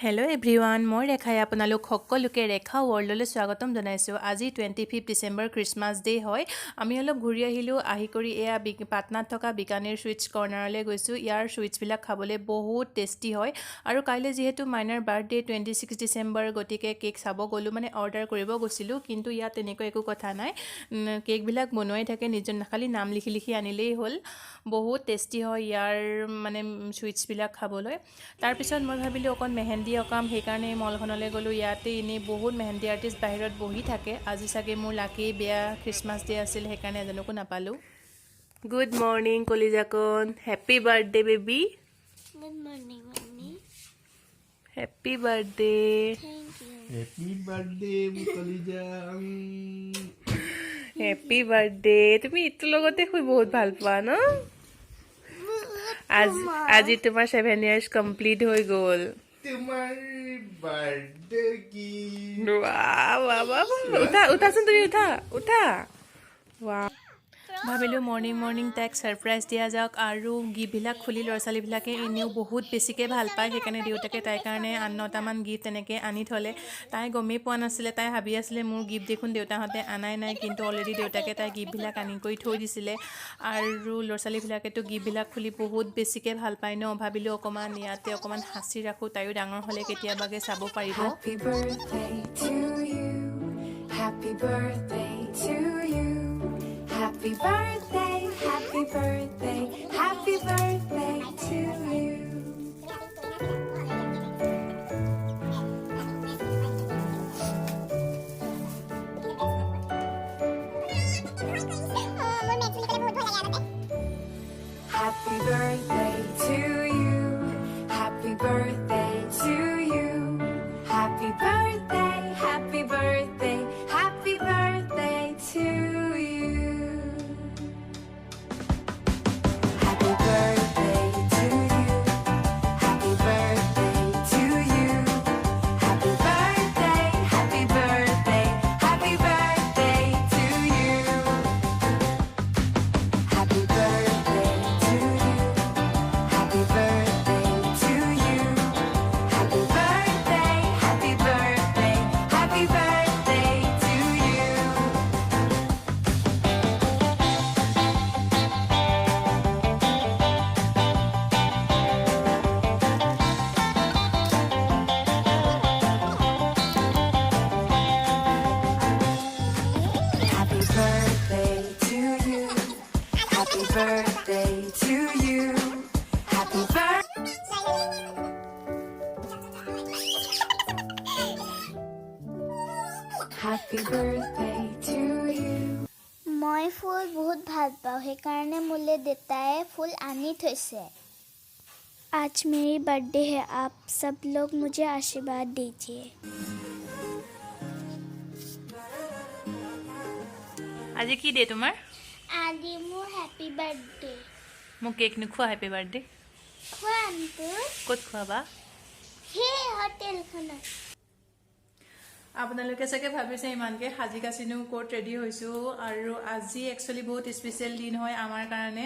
Hello' everyone, মই ৰেখাই আপোনালোক সকলোকে ৰেখা ৱৰ্ল্ডলৈ স্বাগতম জনাইছোঁ। আজি 25 ডিচেম্বৰ খ্ৰীষ্টমাছ ডে' হয়। আমি অলপ ঘূৰি আহিলোঁ। আহি কৰি এয়া পাটনাত থকা বিকানেৰ চুইটছ কৰ্ণাৰলৈ গৈছোঁ। ইয়াৰ চুইটছবিলাক খাবলৈ বহুত টেষ্টি হয়। আৰু কাইলৈ যিহেতু মাইনাৰ বাৰ্থডে 26 ডিচেম্বৰ, গতিকে কেক চাব গ'লোঁ, মানে অৰ্ডাৰ কৰিব গৈছিলোঁ। কিন্তু ইয়াত তেনেকৈ একো কথা নাই, কেকবিলাক বনোৱাই থাকে, নিজৰ খালি নাম লিখি লিখি আনিলেই হ'ল। বহুত টেষ্টি হয় ইয়াৰ মানে চুইটছবিলাক খাবলৈ। তাৰপিছত মই ভাবিলোঁ অকণ মেহেন্দি অকাম, সেইকাৰণে এই মলখনলৈ গ'লোঁ। ইয়াতে এনেই বহুত মেহেন্দি আৰ্টিষ্ট বাহিৰত বহি থাকে। আজি চাগে মোৰ লাকি বেয়া খ্ৰীষ্টমাছ ডে আছিল, সেইকাৰণে এজনকো নাপালোঁ। গুড মৰ্ণিং কলিজাকন, happy birthday baby. Good morning, Mummy. Happy birthday. Thank you. Happy birthday, Mukalija. Happy birthday. তুমি ইটোৰ লগতে শুই বহুত ভাল পোৱা ন? আজি তোমাৰ 7 years কমপ্লিট হৈ গ'ল। তোমাৰ birthday কি? উঠাচোন, তুমি উঠা। ভাবিলোঁ মৰ্ণিং তাইক ছাৰপ্ৰাইজ দিয়া যাওক, আৰু গিফ্টবিলাক খুলি ল'ৰা ছোৱালীবিলাকে এনেও বহুত বেছিকৈ ভাল পায়। সেইকাৰণে দেউতাকে তাইৰ কাৰণে 8-9টামান গিফ্ট তেনেকৈ আনি থ'লে। তাই গমেই পোৱা নাছিলে, তাই ভাবি আছিলে মোৰ গিফ্ট দেখোন দেউতাহঁতে আনাই নাই, কিন্তু অলৰেডি দেউতাকে তাই গিফ্টবিলাক আনি কৰি থৈ দিছিলে। আৰু ল'ৰা ছোৱালীবিলাকেতো গিফ্টবিলাক খুলি বহুত বেছিকৈ ভাল পায় ন। ভাবিলোঁ অকণমান ইয়াতে অকণমান সাঁচি ৰাখোঁ, তাইও ডাঙৰ হ'লে কেতিয়াবাগে চাব পাৰিব। Happy birthday to you. Happy birthday to you. Happy birthday, happy birthday, happy birthday to you. Happy birthday to you. Happy birthday to you. Happy birthday, happy birthday, happy birthday to you. Happy birthday to you. Happy birthday to you. Happy birthday, happy birthday, happy birthday to you. Happy birthday to you. Happy birthday to you. Happy birthday, happy birthday, happy birthday to you. Happy birthday to you. Happy birthday to you. Happy birthday. Happy birthday to you. মই ফুল বহুত ভাল পাওঁ, সেইকাৰণে মোলৈ দেউতাই ফুল আনি থৈছে। आज मेरी बर्थडे है, आप सब लोग मुझे आशीर्वाद दीजिए। আজি কি ডে তোমাৰ? আজি মোৰ হেপী বাৰ্থডে। মোক কেক নোখোৱা হেপ্পী বাৰ্থডে? খোৱামটো ক'ত খোৱাবা? সেই হোটেলখনত। আপোনালোকে চাগে ভাবিছে ইমানকৈ সাজি কাচিনো ক'ত ৰেডি হৈছোঁ। আৰু আজি একচুৱেলি বহুত স্পেচিয়েল দিন হয় আমাৰ কাৰণে।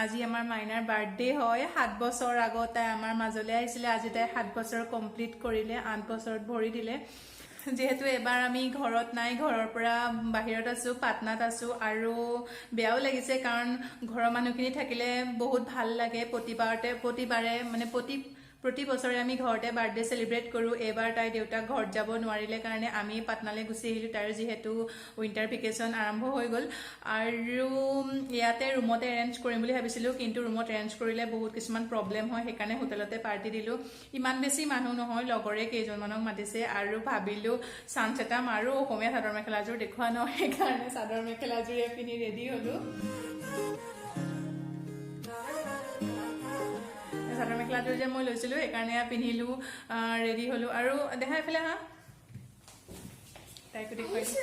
আজি আমাৰ মাইনাৰ বাৰ্থডে হয়। 7 বছৰ আগত তাই আমাৰ মাজলৈ আহিছিলে। আজি তাই 7 বছৰ কমপ্লিট কৰিলে, 8 বছৰত ভৰি দিলে। যিহেতু এবাৰ আমি ঘৰত নাই, ঘৰৰ পৰা বাহিৰত আছোঁ, পাটনাত আছোঁ, আৰু বেয়াও লাগিছে কাৰণ ঘৰৰ মানুহখিনি থাকিলে বহুত ভাল লাগে। প্ৰতিবাৰে মানে প্ৰতি বছৰে আমি ঘৰতে বাৰ্থডে চেলিব্ৰেট কৰোঁ। এইবাৰ তাই দেউতাক ঘৰত যাব নোৱাৰিলে কাৰণে আমি পাটনালৈ গুচি আহিলোঁ। তাইৰ যিহেতু উইণ্টাৰ ভেকেশ্যন আৰম্ভ হৈ গ'ল, আৰু ইয়াতে ৰুমতে এৰেঞ্জ কৰিম বুলি ভাবিছিলোঁ, কিন্তু ৰুমত এৰেঞ্জ কৰিলে বহুত কিছুমান প্ৰব্লেম হয়, সেইকাৰণে হোটেলতে পাৰ্টি দিলোঁ। ইমান বেছি মানুহ নহয়, লগৰে কেইজনমানক মাতিছে, আৰু ভাবিলোঁ চানচেটা মাৰোঁ, অসমীয়া চাদৰ মেখেলাযোৰ দেখুওৱা নহয়, সেইকাৰণে চাদৰ মেখেলাযোৰে পিন্ধি ৰেডি হ'লোঁ। চাদৰ মেখেলাযোৰ যে মই লৈছিলোঁ, সেইকাৰণে পিন্ধিলোঁ, ৰেডি হ'লোঁ। আৰু দেখা এইফালে হা, তাইকো দেখুৱাইছোঁ।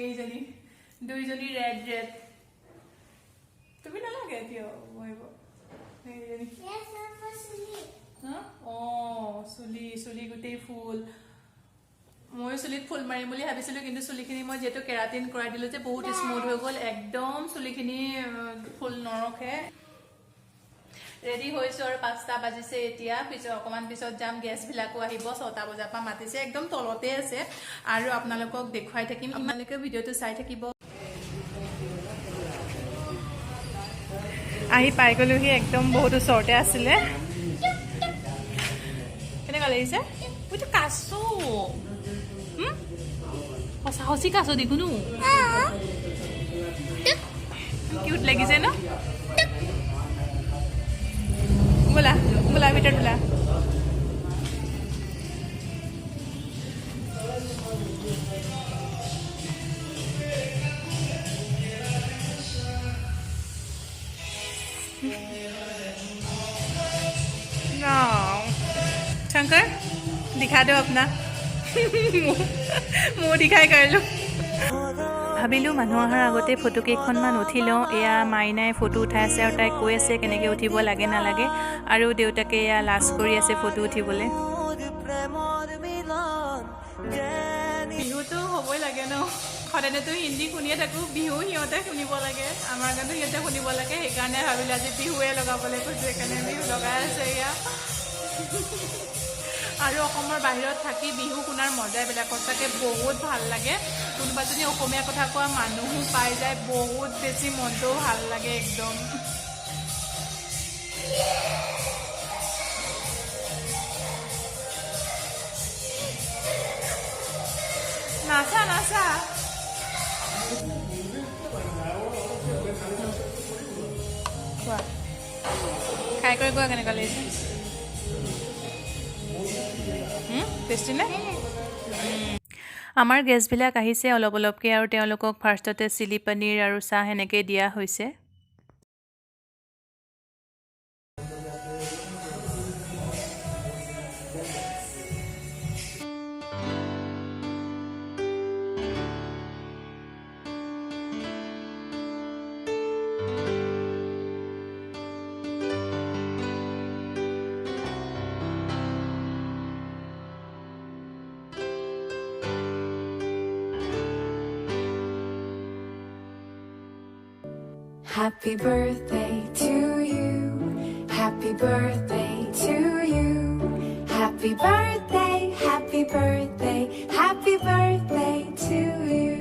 এইজনী, দুইজনী ৰেড। তুমি নালাগে কিয় বহিব? এইজনী চুলি গোটেই ফুল। মই চুলিত ফুল মাৰিম বুলি ভাবিছিলোঁ, কিন্তু চুলিখিনি মই যেহেতু কেৰাটিন কৰাই দিলোঁ যে বহুত স্মুথ হৈ গ'ল, একদম চুলিখিনি ফুল নৰখে। ৰেডি হৈছোঁ আৰু 5টা বাজিছে এতিয়া পিছত অকমান পিছত যাম গেছবিলাকো আহিব 6টা বজাৰ পৰা মাতিছে একদম তলতে আছে আৰু আপোনালোকক দেখুৱাই থাকিম আপোনালোকে ভিডিঅ'টো চাই থাকিব আহি পাই গ'লোহি একদম বহুত ওচৰতে আছিলে কেনেকুৱা লাগিছে ওইটো কাছো সঁচা সঁচি কাছো দেখোনো কিউট লাগিছে ন बोला बोला ভিতৰত बोला शंकर दिखा दो अपना मुँह दिखाई कर लो ভাবিলোঁ মানুহ অহাৰ আগতে ফটো কেইখনমান উঠি লওঁ এয়া মাইনাই ফটো উঠাই আছে আৰু তাই কৈ আছে কেনেকৈ উঠিব লাগে নালাগে আৰু দেউতাকে এয়া লাজ কৰি আছে ফটো উঠিবলৈ বিহুটো হ'বই লাগে ন সদায়তো হিন্দী শুনিয়ে থাকোঁ বিহু সিহঁতে শুনিব লাগে আমাৰ কাৰণেও সিহঁতে শুনিব লাগে সেইকাৰণে ভাবিলোঁ আজি বিহুৱে লগাবলৈ কৈছোঁ সেইকাৰণে বিহু লগাই আছে এয়া আৰু অসমৰ বাহিৰত থাকি বিহু শুনাৰ মজাবিলাক সঁচাকৈ বহুত ভাল লাগে কোনোবা যদি অসমীয়া কথা কোৱা মানুহো পাই যায় বহুত বেছি মনটোও ভাল লাগে একদম নাচা নাচা কোৱা খাই কৰি কোৱা কেনেকুৱা লাগিছে টেষ্টি নে আমাৰ গেছবিলাক আহিছে অলপ অলপকৈ আৰু তেওঁলোকক ফাৰ্ষ্টতে চিলি পনীৰ আৰু চাহ এনেকৈ দিয়া হৈছে Happy birthday to you. Happy birthday to you. Happy birthday, happy birthday, happy birthday to you.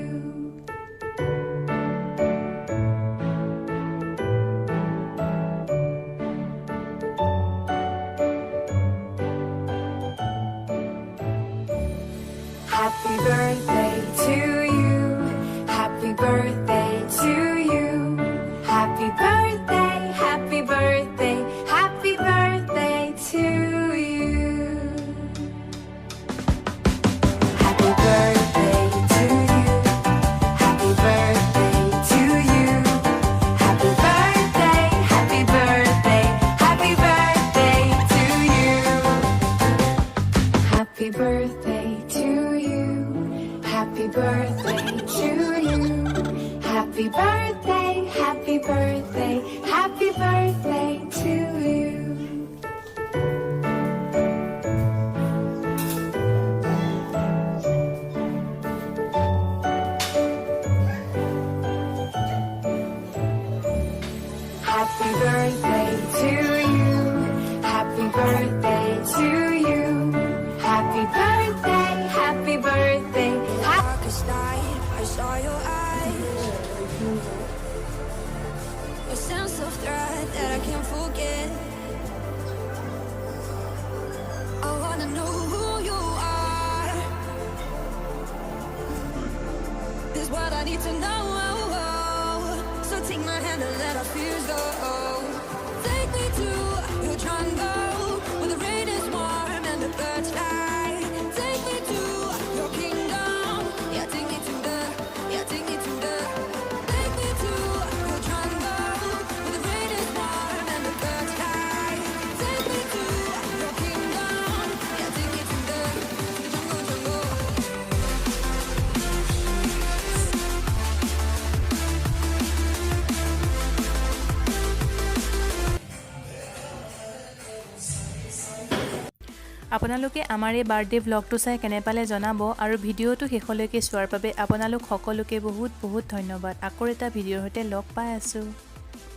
Happy birthday to you. Happy birthday to you. Happy birthday, happy birthday, happy birthday to you. Happy birthday to you. Happy birthday to you. Happy birthday, happy birthday, happy birthday to you. Happy birthday to you. Happy birthday to you. Happy birthday, happy birthday, happy birthday to you. Happy birthday to you. Happy birthday to you. Happy birthday, happy birthday. Darkest night, I saw your eyes. A sense of threat that I can't forget. I wanna know who you are. This is what I need to know. So take my hand and let our fears go. Take me to your jungle where the rain is warm and the birds fly. Take me to your kingdom. Yeah, take me to the. Yeah, take me to the. Take me to your jungle where the rain is warm and the birds fly. Take me to your kingdom. Yeah, take me to the jungle. আপোনালোকে আমাৰ এই birthday ভ্লগটো চাই কেনে পালে জনাব আৰু ভিডিঅ'টো শেষলৈকে চোৱাৰ বাবে আপোনালোক সকলোকে বহুত বহুত ধন্যবাদ আকৌ এটা ভিডিঅ'ৰ সৈতে লগ পাই আছোঁ